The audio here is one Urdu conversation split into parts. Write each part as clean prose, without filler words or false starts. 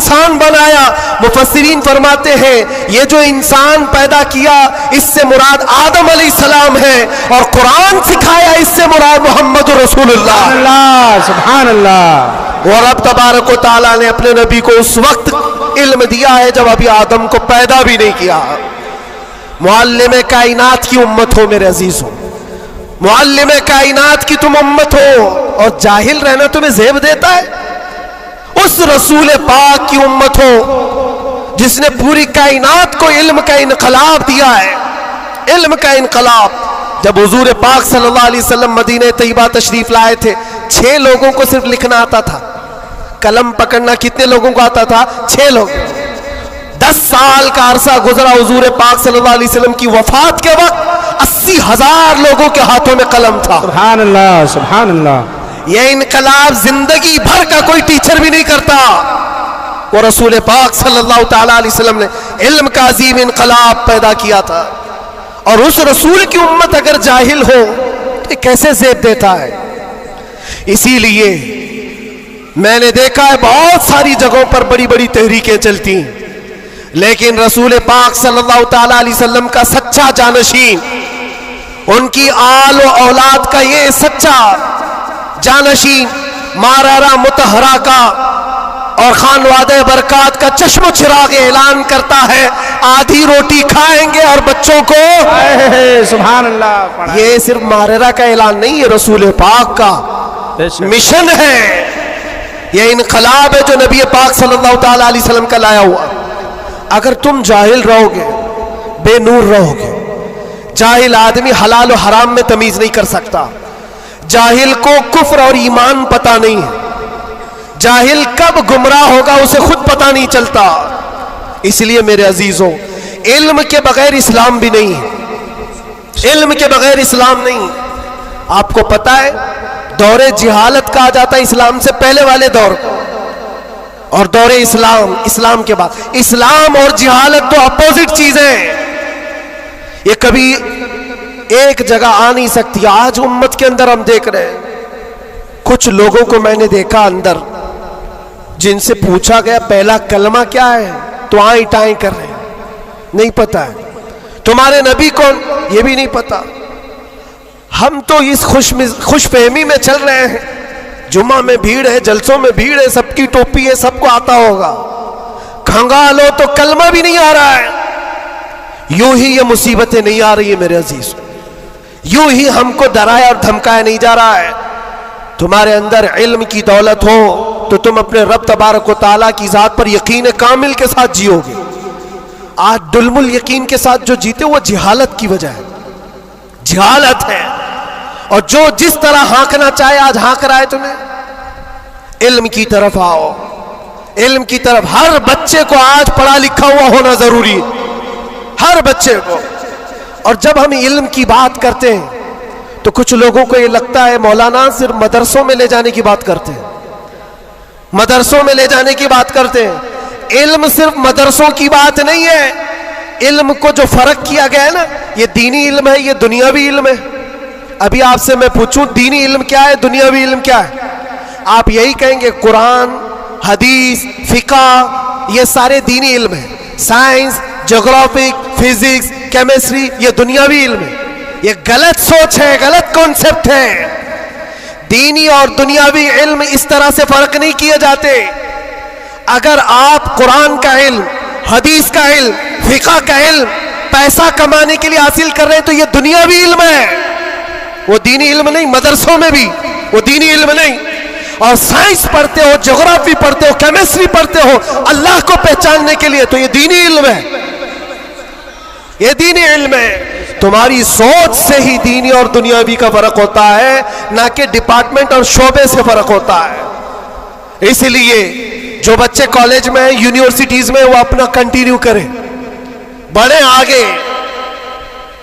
انسان بنایا. مفسرین فرماتے ہیں یہ جو انسان پیدا کیا اس سے مراد آدم علیہ السلام ہے, اور قرآن سکھایا اس سے مراد محمد رسول اللہ. سبحان اللہ. اور رب تبارک و تعالیٰ نے اپنے نبی کو اس وقت علم دیا ہے جب ابھی آدم کو پیدا بھی نہیں کیا. معلم کائنات کی امت ہو میرے عزیزوں, معلم کائنات کی تم امت ہو, اور جاہل رہنا تمہیں زیب دیتا ہے. اس رسول پاک کی امت ہو جس نے پوری کائنات کو علم کا انقلاب دیا ہے. علم کا انقلاب. جب حضور پاک صلی اللہ علیہ وسلم مدینہ طیبہ تشریف لائے تھے, 6 لوگوں کو صرف لکھنا آتا تھا. قلم پکڑنا کتنے لوگوں کو آتا تھا؟ 6 لوگ. 10 سال کا عرصہ گزرا حضور پاک صلی اللہ علیہ وسلم کی وفات کے وقت 80,000 لوگوں کے ہاتھوں میں قلم تھا. سبحان اللہ. سبحان اللہ. یہ انقلاب زندگی بھر کا کوئی ٹیچر بھی نہیں کرتا. وہ رسول پاک صلی اللہ تعالیٰ علیہ وسلم نے علم کا عظیم انقلاب پیدا کیا تھا. اور اس رسول کی امت اگر جاہل ہو تو کیسے زیب دیتا ہے. اسی لیے میں نے دیکھا ہے بہت ساری جگہوں پر بڑی بڑی تحریکیں چلتی ہیں, لیکن رسول پاک صلی اللہ تعالیٰ علیہ وسلم کا سچا جانشین, ان کی آل و اولاد کا یہ سچا جانشین مارارا متحرہ کا اور خانوادہ برکات کا چشم و چراغ اعلان کرتا ہے آدھی روٹی کھائیں گے اور بچوں کو. سبحان اللہ. یہ صرف مارارا کا اعلان نہیں, یہ رسول پاک کا مشن ہے. یہ انقلاب ہے جو نبی پاک صلی اللہ تعالیٰ علیہ وسلم کا لایا ہوا. اگر تم جاہل رہو گے, بے نور رہو گے, جاہل آدمی حلال و حرام میں تمیز نہیں کر سکتا. جاہل کو کفر اور ایمان پتہ نہیں ہے. جاہل کب گمراہ ہوگا اسے خود پتہ نہیں چلتا. اس لیے میرے عزیزوں, علم کے بغیر اسلام بھی نہیں ہے. علم کے بغیر اسلام نہیں. آپ کو پتہ ہے دور جہالت کہا جاتا ہے اسلام سے پہلے والے دور کو, اور دور اسلام, اسلام کے بعد. اسلام اور جہالت تو اپوزٹ چیزیں, یہ کبھی ایک جگہ آ نہیں سکتی. آج امت کے اندر ہم دیکھ رہے ہیں کچھ لوگوں کو میں نے دیکھا اندر, جن سے پوچھا گیا پہلا کلمہ کیا ہے تو آئیں ٹائیں کر رہے ہیں, نہیں پتا ہے. تمہارے نبی کون, یہ بھی نہیں پتا. ہم تو اس خوش فہمی میں چل رہے ہیں جمعہ میں بھیڑ ہے, جلسوں میں بھیڑ ہے, سب کی ٹوپی ہے, سب کو آتا ہوگا. کھنگالو تو کلمہ بھی نہیں آ رہا ہے. یوں ہی یہ مصیبتیں نہیں آ رہی ہیں میرے عزیز, یوں ہی ہم کو ڈرایا اور دھمکایا نہیں جا رہا ہے. تمہارے اندر علم کی دولت ہو تو تم اپنے رب تبارک و تعالیٰ کی ذات پر یقین کامل کے ساتھ جیو گے. آج دلم الیقین کے ساتھ جو جیتے وہ جہالت کی وجہ ہے, جہالت ہے. اور جو جس طرح ہانکنا چاہے آج ہانک رہا ہے تمہیں. علم کی طرف آؤ, علم کی طرف. ہر بچے کو آج پڑھا لکھا ہوا ہونا ضروری ہے, ہر بچے کو. اور جب ہم علم کی بات کرتے ہیں تو کچھ لوگوں کو یہ لگتا ہے مولانا صرف مدرسوں میں لے جانے کی بات کرتے ہیں, مدرسوں میں لے جانے کی بات کرتے ہیں. علم صرف مدرسوں کی بات نہیں ہے. علم کو جو فرق کیا گیا ہے نا, یہ دینی علم ہے, یہ دنیاوی علم ہے. ابھی آپ سے میں پوچھوں دینی علم کیا ہے, دنیاوی علم کیا ہے, آپ یہی کہیں گے قرآن, حدیث, فقہ, یہ سارے دینی علم ہیں. سائنس, جغرافک, فزکس, کیمسٹری, یہ دنیاوی علم ہے. یہ غلط سوچ ہے, غلط کانسیپٹ ہے. دینی اور دنیاوی علم اس طرح سے فرق نہیں کیے جاتے. اگر آپ قرآن کا علم, حدیث کا علم, فقہ کا علم پیسہ کمانے کے لیے حاصل کر رہے ہیں تو یہ دنیاوی علم ہے, وہ دینی علم نہیں. مدرسوں میں بھی وہ دینی علم نہیں. اور سائنس پڑھتے ہو, جغرافی پڑھتے ہو, کیمسٹری پڑھتے ہو اللہ کو پہچاننے کے لیے تو یہ دینی علم ہے, یہ دینی علم ہے. تمہاری سوچ سے ہی دینی اور دنیاوی کا فرق ہوتا ہے, نہ کہ ڈپارٹمنٹ اور شعبے سے فرق ہوتا ہے. اس لیے جو بچے کالج میں, یونیورسٹیز میں, وہ اپنا کنٹینیو کریں, بڑھیں آگے.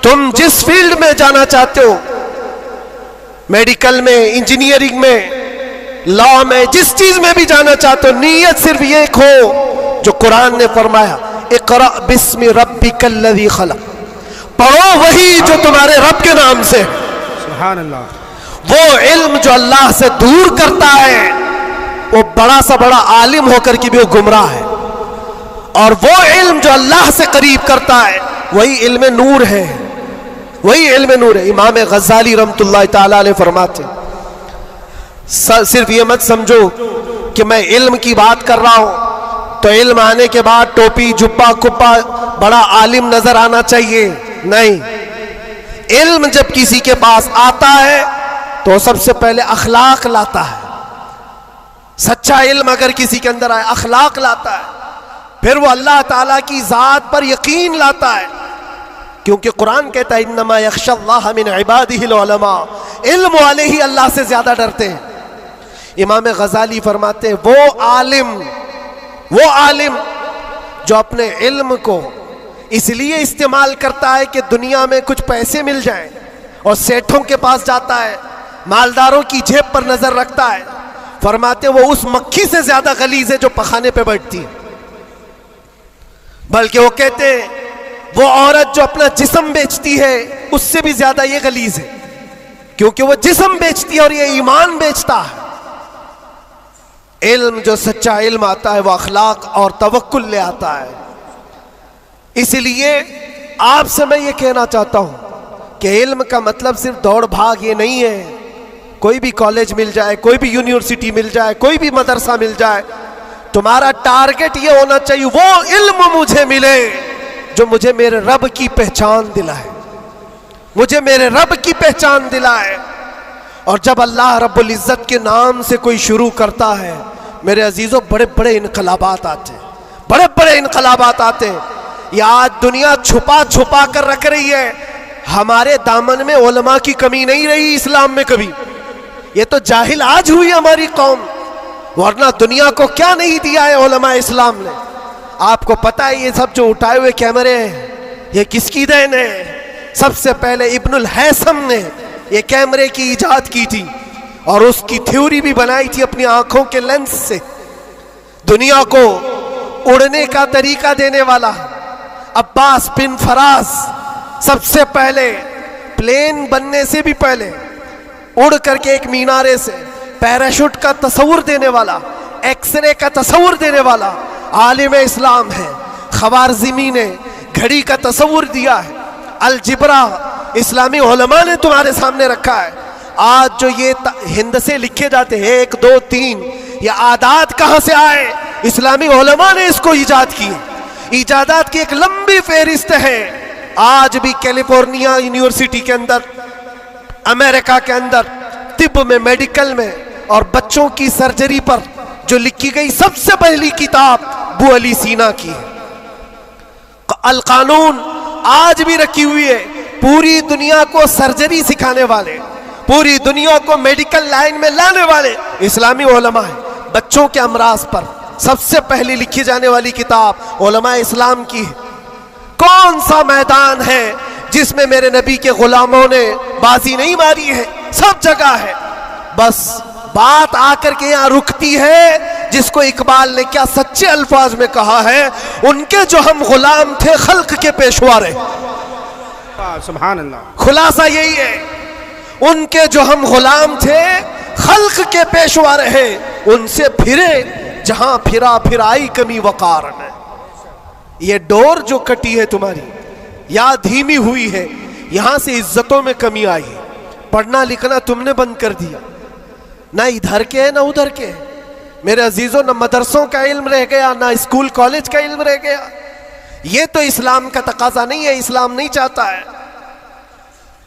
تم جس فیلڈ میں جانا چاہتے ہو, میڈیکل میں, انجینئرنگ میں, لا میں, جس چیز میں بھی جانا چاہتے ہو, نیت صرف یہ ہو جو قرآن نے فرمایا اقرأ بسم ربک الذی خلق, پڑھو وہی جو تمہارے رب کے نام سے. سبحان اللہ. وہ علم جو اللہ سے دور کرتا ہے وہ بڑا سا بڑا عالم ہو کر کے بھی وہ گمراہ ہے. اور وہ علم جو اللہ سے قریب کرتا ہے وہی علم نور ہے، وہی علم نور ہے۔ امام غزالی رحمۃ اللہ تعالی علیہ فرماتے صرف یہ مت سمجھو کہ میں علم کی بات کر رہا ہوں تو علم آنے کے بعد ٹوپی جبہ کپا بڑا عالم نظر آنا چاہیے، نہیں۔ علم جب کسی کے پاس آتا ہے تو سب سے پہلے اخلاق لاتا ہے۔ سچا علم اگر کسی کے اندر آئے اخلاق لاتا ہے، پھر وہ اللہ تعالیٰ کی ذات پر یقین لاتا ہے، کیونکہ قرآن کہتا ہے انما یخشی اللہ من عبادہ العلماء، علم والے ہی اللہ سے زیادہ ڈرتے ہیں۔ امام غزالی فرماتے ہیں وہ عالم جو اپنے علم کو اس لیے استعمال کرتا ہے کہ دنیا میں کچھ پیسے مل جائیں اور سیٹھوں کے پاس جاتا ہے، مالداروں کی جیب پر نظر رکھتا ہے، فرماتے وہ اس مکھی سے زیادہ غلیظ ہے جو پخانے پہ بیٹھتی ہے۔ بلکہ وہ کہتے ہیں وہ عورت جو اپنا جسم بیچتی ہے اس سے بھی زیادہ یہ غلیظ ہے، کیونکہ وہ جسم بیچتی ہے اور یہ ایمان بیچتا ہے۔ علم جو سچا علم آتا ہے وہ اخلاق اور توکل لے آتا ہے۔ اس لیے آپ سے میں یہ کہنا چاہتا ہوں کہ علم کا مطلب صرف دوڑ بھاگ یہ نہیں ہے، کوئی بھی کالج مل جائے، کوئی بھی یونیورسٹی مل جائے، کوئی بھی مدرسہ مل جائے، تمہارا ٹارگٹ یہ ہونا چاہیے وہ علم مجھے ملے جو مجھے میرے رب کی پہچان دلائے، مجھے میرے رب کی پہچان دلائے۔ اور جب اللہ رب العزت کے نام سے کوئی شروع کرتا ہے میرے عزیزوں بڑے بڑے انقلابات آتے ہیں، بڑے بڑے انقلابات آتے ہیں۔ یہ آج دنیا چھپا چھپا کر رکھ رہی ہے، ہمارے دامن میں علماء کی کمی نہیں رہی اسلام میں کبھی، یہ تو جاہل آج ہوئی ہماری قوم، ورنہ دنیا کو کیا نہیں دیا ہے علماء اسلام نے۔ آپ کو پتا ہے یہ سب جو اٹھائے ہوئے کیمرے ہیں یہ کس کی دین ہے؟ سب سے پہلے ابن الہیثم نے یہ کیمرے کی ایجاد کی تھی اور اس کی تھیوری بھی بنائی تھی اپنی آنکھوں کے لینس سے۔ دنیا کو اڑنے کا طریقہ دینے والا عباس بن فراز سب سے پہلے پلین بننے سے بھی پہلے اڑ کر کے ایک مینارے سے پیراشوٹ کا تصور دینے والا، ایکس رے کا تصور دینے والا عالم اسلام ہے۔ خوارزمی نے گھڑی کا تصور دیا ہے، الجبرا اسلامی علماء نے تمہارے سامنے رکھا ہے۔ آج جو یہ ہند سے لکھے جاتے ہیں 1 2 3 یہ عادات کہاں سے آئے؟ اسلامی علماء نے اس کو ایجاد کی، ایجادات کی ایک لمبی فہرست ہے۔ آج بھی کیلیفورنیا یونیورسٹی کے اندر، امریکہ کے اندر طب میں، میڈیکل میں اور بچوں کی سرجری پر جو لکھی گئی سب سے پہلی کتاب ابو علی سینا کی ہے۔ القانون آج بھی رکھی ہوئی ہے، پوری دنیا کو سرجری سکھانے والے، پوری دنیا کو میڈیکل لائن میں لانے والے اسلامی علماء ہیں۔ بچوں کے امراض پر سب سے پہلی لکھی جانے والی کتاب علماء اسلام کی ہے۔ کون سا میدان ہے جس میں میرے نبی کے غلاموں نے بازی نہیں ماری ہے؟ سب جگہ ہے، بس بات آ کر کے یہاں رکتی ہے جس کو اقبال نے کیا سچے الفاظ میں کہا ہے، ان کے جو ہم غلام تھے خلق کے پیشوا رہے۔ سبحان اللہ۔ خلاصہ یہی ہے، ان کے جو ہم غلام تھے خلق کے پیشوا رہے، ان سے پھرے جہاں پھرا پھرائی کمی وقار میں۔ یہ ڈور جو کٹی ہے تمہاری یا دھیمی ہوئی ہے، یہاں سے عزتوں میں کمی آئی ہے۔ پڑھنا لکھنا تم نے بند کر دیا، نہ ادھر کے نہ ادھر کے۔ میرے عزیزوں نہ مدرسوں کا علم رہ گیا، نہ اسکول کالج کا علم رہ گیا۔ یہ تو اسلام کا تقاضا نہیں ہے، اسلام نہیں چاہتا ہے۔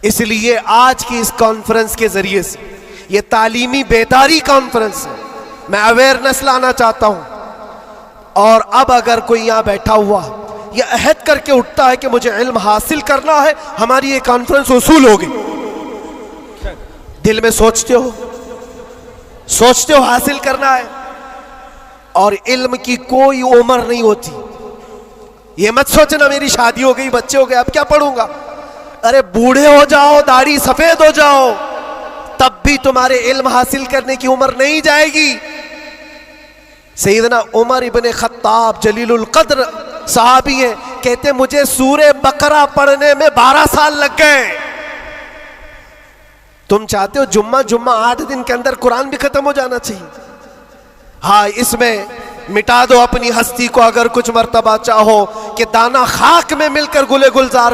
اس لیے آج کی اس کانفرنس کے ذریعے سے یہ تعلیمی بیداری کانفرنس ہے، میں اویئرنس لانا چاہتا ہوں۔ اور اب اگر کوئی یہاں بیٹھا ہوا یہ عہد کر کے اٹھتا ہے کہ مجھے علم حاصل کرنا ہے، ہماری یہ کانفرنس وصول ہوگی، دل میں سوچتے ہو حاصل کرنا ہے، اور علم کی کوئی عمر نہیں ہوتی۔ یہ مت سوچنا میری شادی ہو گئی، بچے ہو گئے، اب کیا پڑھوں گا۔ ارے بوڑھے ہو جاؤ، داڑھی سفید ہو جاؤ، تب بھی تمہارے علم حاصل کرنے کی عمر نہیں جائے گی۔ سیدنا عمر ابن خطاب جلیل القدر صحابی ہیں، کہتے مجھے سورہ بقرہ پڑھنے میں 12 سال لگ گئے۔ تم چاہتے ہو جمعہ 8 دن کے اندر قرآن بھی ختم ہو جانا چاہیے؟ ہاں، اس میں مٹا دو اپنی ہستی کو اگر کچھ مرتبہ چاہو کہ دانا خاک میں مل کر گلے گلزار